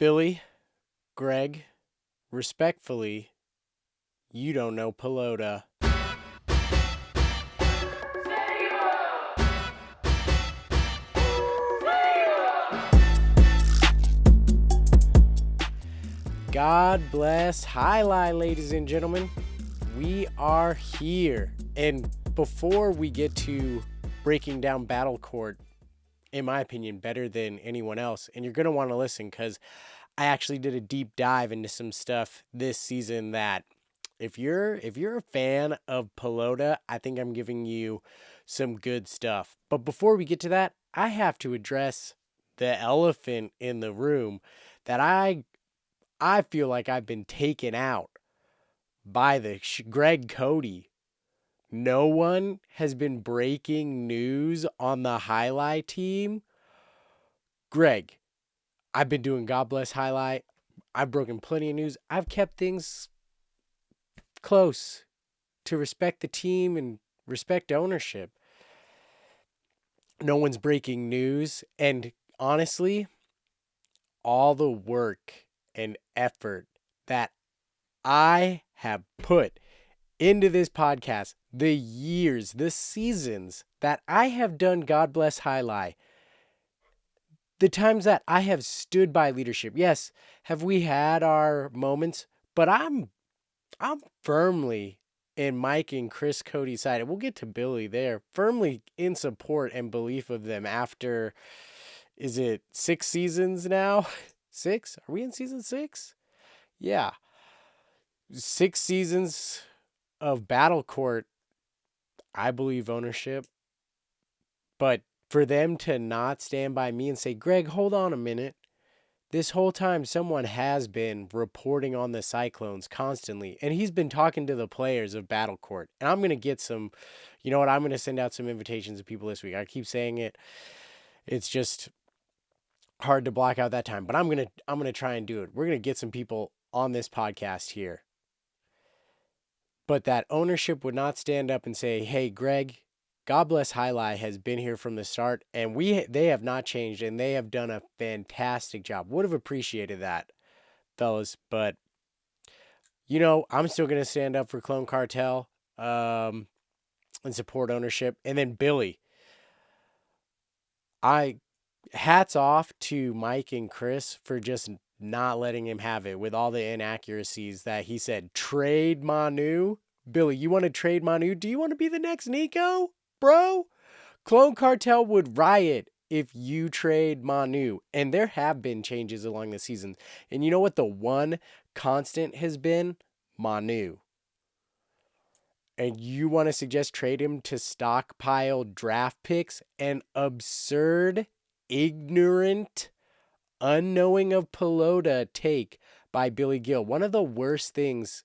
Billy, Greg, respectfully, you don't know Pelota. God bless Jai Alai, ladies and gentlemen. We are here. And before we get to breaking down Battle Court, in my opinion, better than anyone else, and you're going to want to listen because I actually did a deep dive into some stuff this season that if you're a fan of Pelota, I think I'm giving you some good stuff. But before we get to that, I have to address the elephant in the room that I feel like I've been taken out by the Greg Cote. No one has been breaking news on the Jai Alai team. Greg, I've been doing God Bless Jai Alai. I've broken plenty of news. I've kept things close to respect the team and respect ownership. No one's breaking news. And honestly, all the work and effort that I have put into this podcast, the years, the seasons that I have done God Bless Jai Alai, the times that I have stood by leadership. Yes, have we had our moments, but I'm firmly in Mike and Chris Cote's side. And we'll get to Billy there. Firmly in support and belief of them after, is it 6 seasons now? 6? Are we in season 6? Yeah. 6 seasons of Battle Court, I believe ownership. But for them to not stand by me and say, Greg, hold on a minute. This whole time, someone has been reporting on the Cyclones constantly, and he's been talking to the players of Battle Court. And I'm going to get some, you know what, I'm going to send out some invitations to people this week. I keep saying it. It's just hard to block out that time, but I'm going to try and do it. We're going to get some people on this podcast here. But that ownership would not stand up and say, hey, Greg, God Bless Jai Alai has been here from the start, and they have not changed, and they have done a fantastic job. Would have appreciated that, fellas. But, you know, I'm still going to stand up for Clone Cartel and support ownership. And then Billy. Hats off to Mike and Chris for just not letting him have it with all the inaccuracies that he said. Trade Manu. Billy, you want to trade Manu? Do you want to be the next Nico? Bro, Clone Cartel would riot if you trade Manu. And there have been changes along the season. And you know what the one constant has been? Manu. And you want to suggest trade him to stockpile draft picks? An absurd, ignorant, unknowing of Pelota take by Billy Gill. One of the worst things,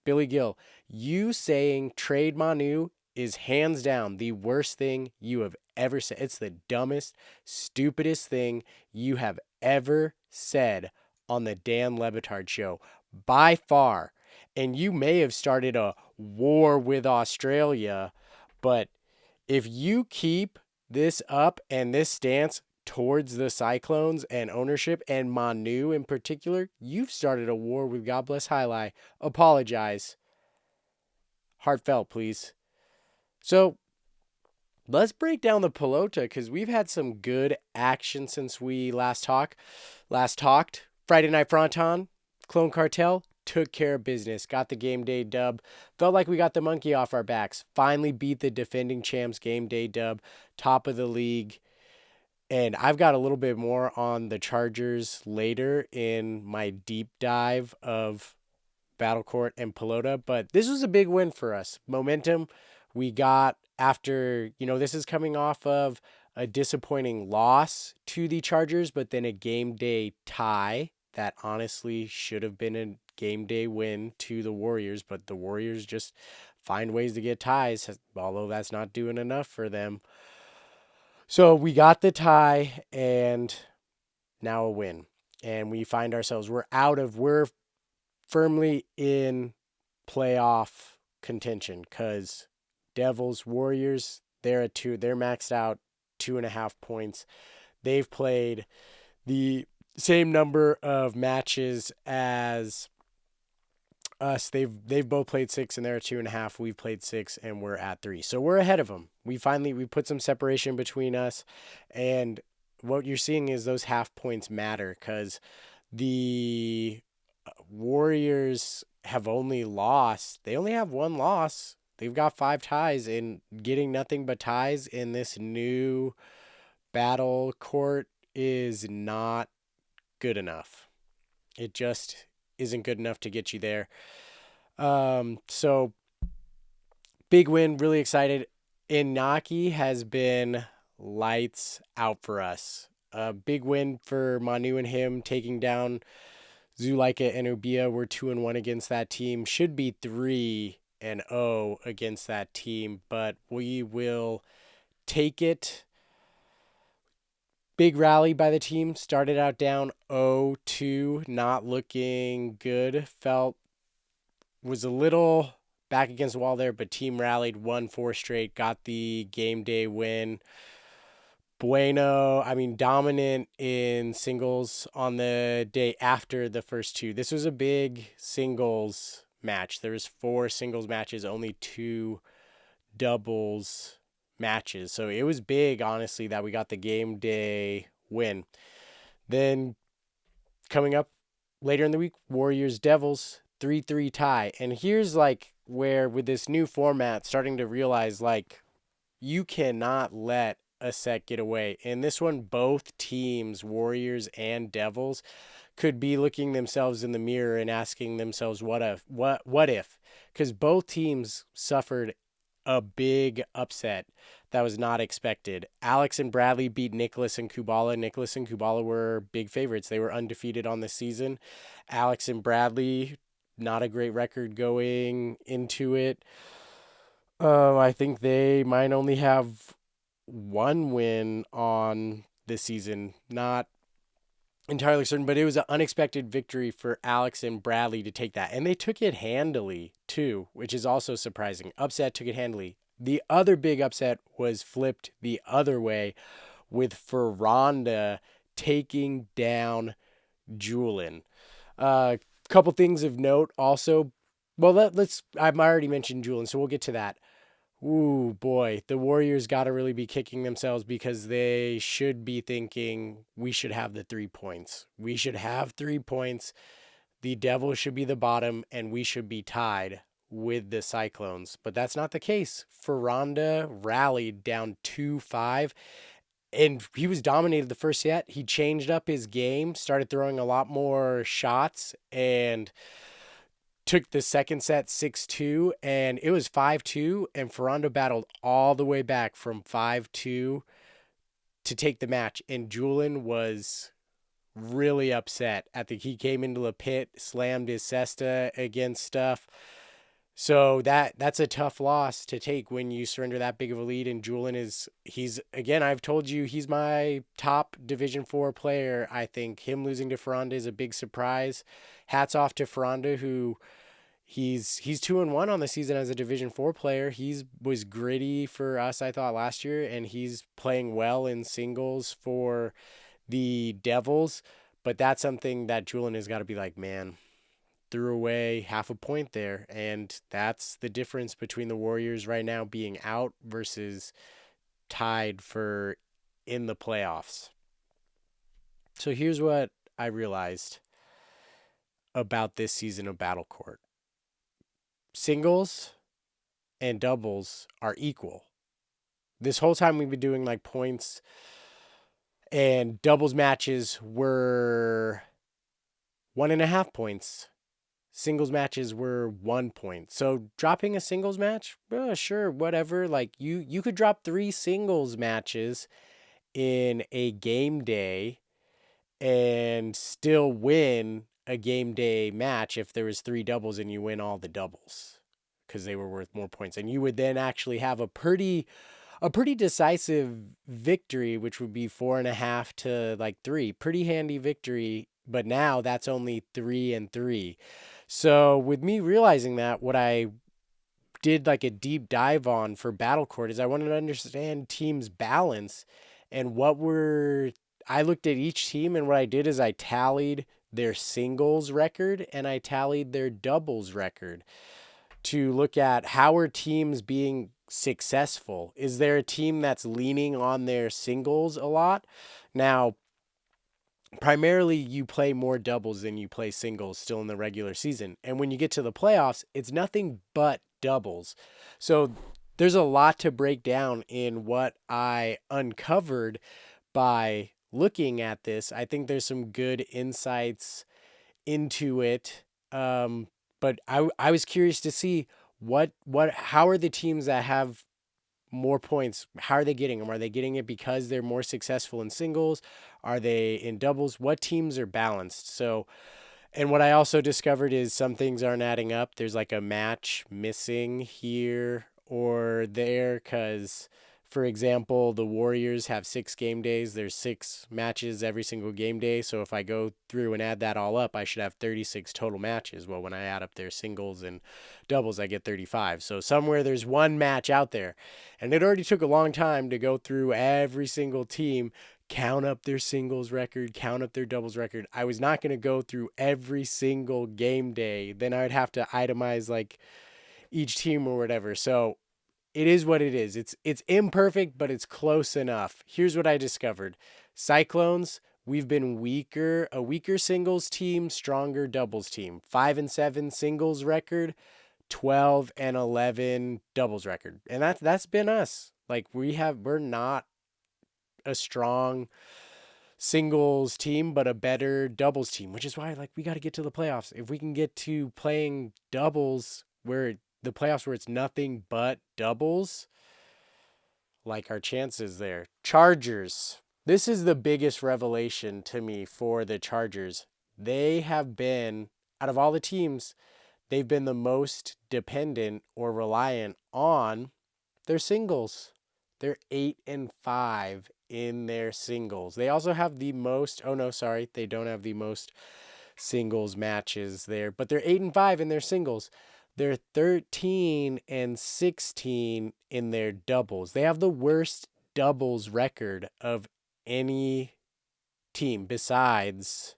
Billy Gill, you saying trade Manu is hands down the worst thing you have ever said. It's the dumbest, stupidest thing you have ever said on the Dan Le Batard show by far. And you may have started a war with Australia, but if you keep this up and this stance towards the Cyclones and ownership and Manu in particular, you've started a war with God Bless Jai Alai. Apologize. Heartfelt, please. So let's break down the Pelota because we've had some good action since we last talked. Friday Night Fronton, Clone Cartel took care of business, got the game day dub. Felt like we got the monkey off our backs. Finally beat the defending champs game day dub, top of the league. And I've got a little bit more on the Chargers later in my deep dive of Battle Court and Pelota. But this was a big win for us. Momentum we got after, this is coming off of a disappointing loss to the Chargers, but then a game day tie that honestly should have been a game day win to the Warriors. But the Warriors just find ways to get ties, although that's not doing enough for them. So we got the tie and now a win. And we find ourselves, we're firmly in playoff contention because Devils, Warriors, they're maxed out 2.5 points. They've played the same number of matches as us. They've both played 6 and they're at 2.5. We've played 6 and we're at 3. So we're ahead of them. We put some separation between us, and what you're seeing is those half points matter because the Warriors have only lost. They only have one loss. They've got 5 ties, and getting nothing but ties in this new battle court is not good enough. It just isn't good enough to get you there. So big win, really excited. Inaki has been lights out for us. A big win for Manu and him taking down Zuleika and Ubia. We're 2-1 against that team. Should be 3-0 against that team, but we will take it. Big rally by the team. Started out down 0-2, not looking good. Was a little back against the wall there, but team rallied, won 4 straight, got the game day win. Dominant in singles on the day after the first 2. This was a big singles match. There was 4 singles matches, only 2 doubles matches. So it was big, honestly, that we got the game day win. Then coming up later in the week, Warriors Devils 3-3 tie. And here's where with this new format, starting to realize you cannot let a set get away. In this one, both teams, Warriors and Devils, could be looking themselves in the mirror and asking themselves what if? Because both teams suffered a big upset that was not expected. Alex and Bradley beat Nicholas and Kubala. Nicholas and Kubala were big favorites. They were undefeated on the season. Alex and Bradley, not a great record going into it. I think they might only have 1 win on this season. Not entirely certain, but it was an unexpected victory for Alex and Bradley to take that. And they took it handily, too, which is also surprising. Upset, took it handily. The other big upset was flipped the other way with Ferranda taking down Julin. Couple things of note also. Well, I've already mentioned Julin, so we'll get to that. Ooh, boy, the Warriors got to really be kicking themselves because they should be thinking we should have the 3 points. We should have 3 points. The Devils should be the bottom, and we should be tied with the Cyclones. But that's not the case. Ferranda rallied down 2-5, and he was dominated the first set. He changed up his game, started throwing a lot more shots, and took the second set 6-2, and it was 5-2, and Ferrando battled all the way back from 5-2 to take the match, and Julin was really upset. He came into the pit, slammed his cesta against stuff. So that's a tough loss to take when you surrender that big of a lead, and Julin he's again, I've told you, he's my top Division 4 player. I think him losing to Ferranda is a big surprise. Hats off to Ferranda, who he's 2-1 on the season as a Division 4 player. Was gritty for us, I thought, last year, and he's playing well in singles for the Devils. But that's something that Julin has got to be like, man, threw away half a point there, and that's the difference between the Warriors right now being out versus tied for in the playoffs. So here's what I realized about this season of Battle Court. Singles and doubles are equal. This whole time we've been doing points, and doubles matches were 1.5 points. Singles matches were 1 point. So dropping a singles match, sure, whatever. You could drop 3 singles matches in a game day and still win a game day match if there was 3 doubles and you win all the doubles because they were worth more points. And you would then actually have a pretty decisive victory, which would be 4.5 to 3. Pretty handy victory. But now that's only 3-3. So with me realizing that, what I did a deep dive on for Battle Court is I wanted to understand teams' balance and what I looked at each team, and what I did is I tallied their singles record and I tallied their doubles record to look at how are teams being successful. Is there a team that's leaning on their singles a lot? Now, primarily you play more doubles than you play singles still in the regular season. And when you get to the playoffs, it's nothing but doubles. So there's a lot to break down in what I uncovered by looking at this. I think there's some good insights into it. But I was curious to see how are the teams that have more points, how are they getting them? Are they getting it because they're more successful in singles? Are they in doubles? What teams are balanced? So, and what I also discovered is some things aren't adding up. There's like a match missing here or there because, for example, the Warriors have 6 game days. There's 6 matches every single game day. So if I go through and add that all up, I should have 36 total matches. Well, when I add up their singles and doubles, I get 35. So somewhere there's one match out there. And it already took a long time to go through every single team, count up their singles record, count up their doubles record. I was not going to go through every single game day. Then I would have to itemize like each team or whatever. So it is what it is. It's imperfect, but it's close enough. Here's what I discovered. Cyclones, we've been a weaker singles team, stronger doubles team. 5-7 singles record, 12-11 doubles record. And that's been us. Like we're not a strong singles team, but a better doubles team, which is why like we got to get to the playoffs. If we can get to playing doubles where the playoffs where it's nothing but doubles, like our chances there. Chargers. This is the biggest revelation to me for the Chargers. They have been, out of all the teams, they've been the most dependent or reliant on their singles. They're 8-5 in their singles. They also have the most, they don't have the most singles matches there, but they're 8-5 in their singles. They're 13-16 in their doubles. They have the worst doubles record of any team besides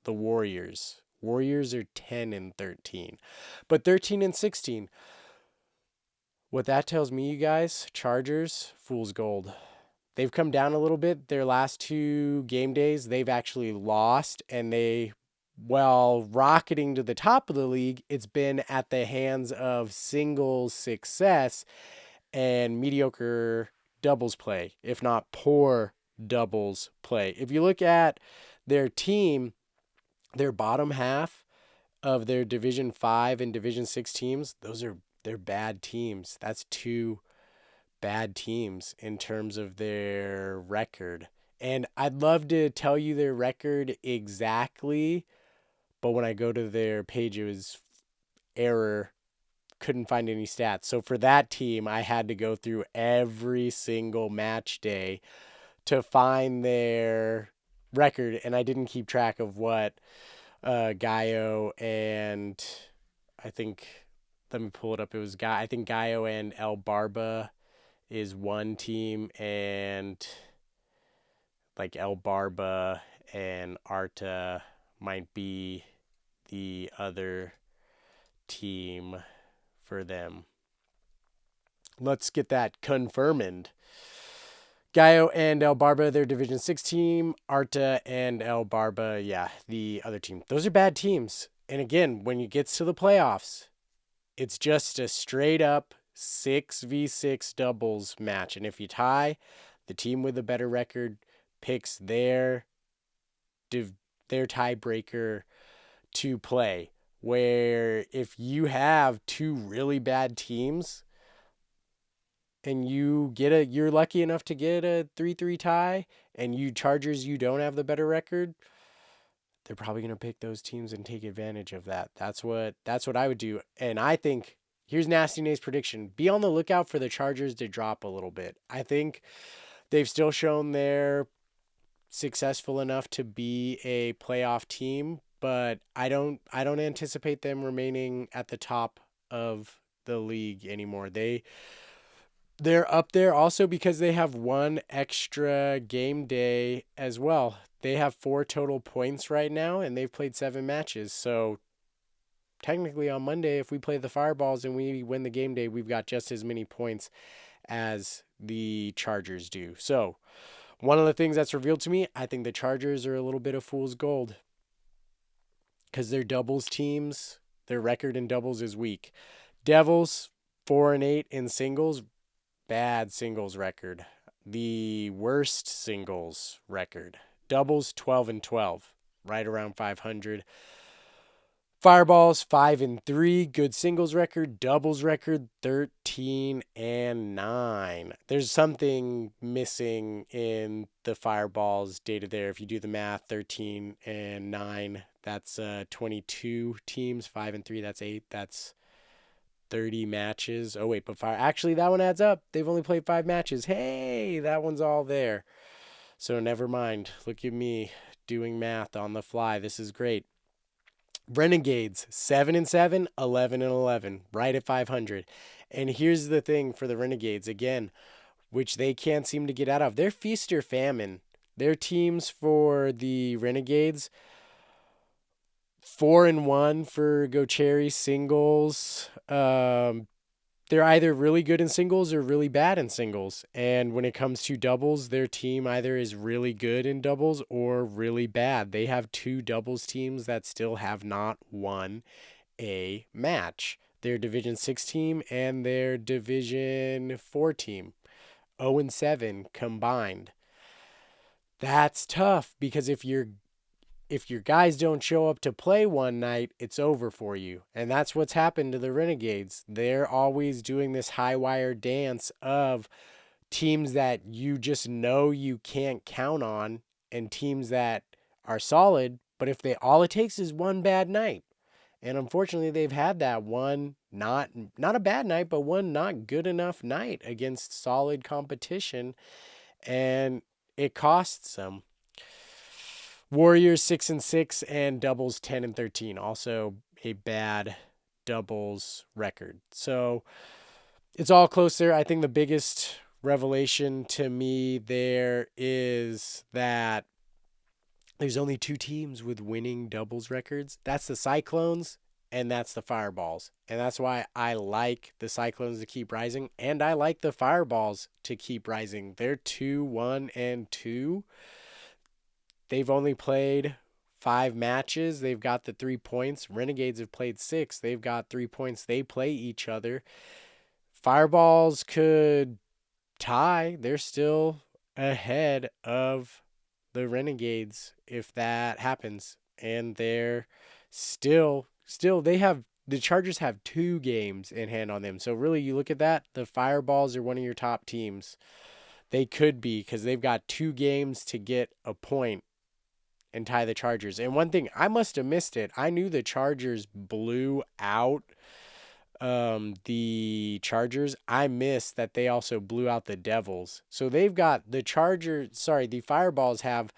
the Warriors. Warriors are 10-13, but 13-16. What that tells me, you guys, Chargers, fool's gold. They've come down a little bit. Their last 2 game days, they've actually lost, and while rocketing to the top of the league, it's been at the hands of singles success and mediocre doubles play, if not poor doubles play. If you look at their team, their bottom half of their Division 5 and Division 6 teams, they're bad teams. That's 2 bad teams in terms of their record. And I'd love to tell you their record exactly, but when I go to their page, it was error. Couldn't find any stats. So for that team, I had to go through every single match day to find their record, and I didn't keep track of what Gaio and I think, let me pull it up. It was I think Gaio and El Barba is one team, and like El Barba and Arta might be the other team for them. Let's get that confirmed. Gaio and El Barba, their Division 6 team. Arta and El Barba, the other team. Those are bad teams. And again, when it gets to the playoffs, it's just a straight up 6v6 doubles match. And if you tie, the team with a better record picks their tiebreaker to play. Where if you have 2 really bad teams and you're lucky enough to get a 3-3 tie, and you Chargers, you don't have the better record, they're probably going to pick those teams and take advantage of that. That's what I would do. And I think, here's Nasty Nate's prediction. Be on the lookout for the Chargers to drop a little bit. I think they've still shown they're successful enough to be a playoff team, but I don't anticipate them remaining at the top of the league anymore. They're up there also because they have one extra game day as well. They have 4 total points right now, and they've played 7 matches. So technically on Monday, if we play the Fireballs and we win the game day, we've got just as many points as the Chargers do. So one of the things that's revealed to me, I think the Chargers are a little bit of fool's gold because their doubles teams, their record in doubles is weak. Devils, 4-8 in singles, bad singles record. The worst singles record. Doubles, 12-12, right around 500. Fireballs, 5-3, good singles record. Doubles record, 13-9. There's something missing in the Fireballs data there. If you do the math, 13-9, that's 22 teams. 5-3, that's 8. That's 30 matches. Oh, wait, but actually, that one adds up. They've only played 5 matches. Hey, that one's all there. So never mind. Look at me doing math on the fly. This is great. Renegades, 7-7, 11-11, right at 500. And here's the thing for the Renegades, again, which they can't seem to get out of. They're feast or famine. Their teams for the Renegades, 4-1 for Go Cherry singles. They're either really good in singles or really bad in singles. And when it comes to doubles, their team either is really good in doubles or really bad. They have 2 doubles teams that still have not won a match. Their Division 6 team and their Division 4 team, 0-7 combined. That's tough because if your guys don't show up to play one night, it's over for you. And that's what's happened to the Renegades. They're always doing this high wire dance of teams that you just know you can't count on and teams that are solid, but if all it takes is one bad night. And unfortunately, they've had that one not a bad night, but one not good enough night against solid competition, and it costs them. Warriors 6-6 and doubles 10-13. Also a bad doubles record. So it's all close there. I think the biggest revelation to me there is that there's only 2 teams with winning doubles records. That's the Cyclones and that's the Fireballs. And that's why I like the Cyclones to keep rising and I like the Fireballs to keep rising. They're 2-1-2. They've only played 5 matches. They've got the 3 points. Renegades have played 6. They've got 3 points. They play each other. Fireballs could tie. They're still ahead of the Renegades if that happens. And they're still the Chargers have 2 games in hand on them. So really you look at that, the Fireballs are one of your top teams. They could be because they've got 2 games to get a point and tie the Chargers. And one thing, I must have missed it. I knew the Chargers blew out the Chargers. I missed that they also blew out the Devils. So they've got the Fireballs have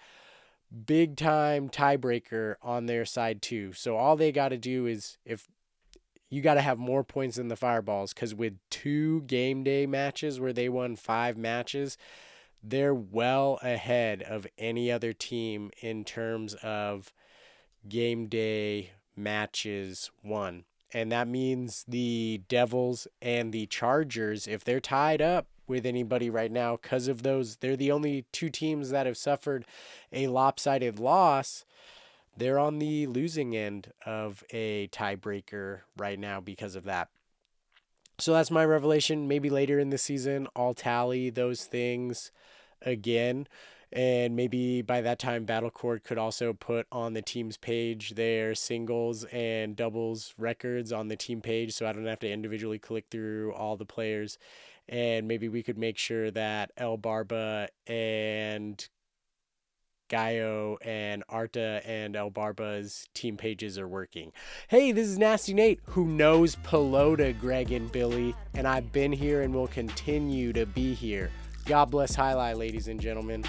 big time tiebreaker on their side too. So all they got to do is if you got to have more points than the Fireballs because with 2 game day matches where they won 5 matches, they're well ahead of any other team in terms of game day matches won. And that means the Devils and the Chargers, if they're tied up with anybody right now, because of those, they're the only 2 teams that have suffered a lopsided loss. They're on the losing end of a tiebreaker right now because of that. So that's my revelation. Maybe later in the season, I'll tally those things again. And maybe by that time, Battlecord could also put on the team's page their singles and doubles records on the team page. So I don't have to individually click through all the players. And maybe we could make sure that El Barba and Gaio and Arta and El Barba's team pages are working. Hey, this is Nasty Nate, who knows Pelota, Greg and Billy, and I've been here and will continue to be here. God bless Jai Alai, ladies and gentlemen.